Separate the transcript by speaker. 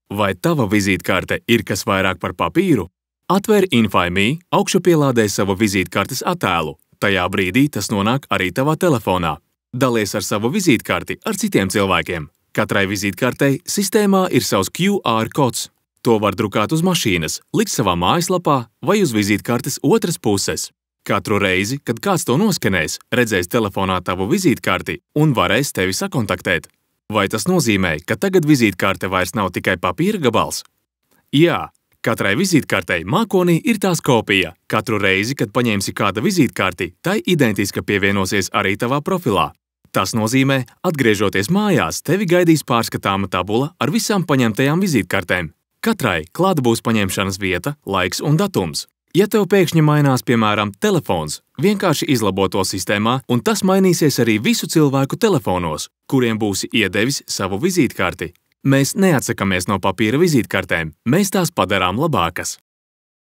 Speaker 1: Vai tava vizītkarte ir kas vairāk par papīru? Atver Info.me, augšupielādē savu vizītkartes attēlu. Tajā brīdī tas nonāk arī tavā telefonā. Dalies ar savu vizītkarti ar citiem cilvēkiem. Katrai vizītkartei sistēmā ir savs QR kods. To var drukāt uz mašīnas, likt savā mājaslapā vai uz vizītkartes otras puses. Katru reizi, kad kāds to noskenēs, redzēs telefonā tavu vizītkarti un varēs tevi sakontaktēt. Vai tas nozīmē, ka tagad vizītkarte vairs nav tikai papīra gabals? Jā, katrai vizītkartei mākonī ir tās kopija. Katru reizi, kad paņemsi kāda vizītkarti, tai identiska pievienosies arī tavā profilā. Tas nozīmē, atgriežoties mājās, tevi gaidīs pārskatāma tabula ar visām paņemtajām vizītkartēm. Katrai klāta būs paņemšanas vieta, laiks un datums. Ja tev pēkšņi mainās, piemēram, telefons, vienkārši izlabo to sistēmā, un tas mainīsies arī visu cilvēku telefonos, kuriem būsi iedevis savu vizītkarti. Mēs neatsakamies no papīra vizītkartēm, mēs tās padarām labākas.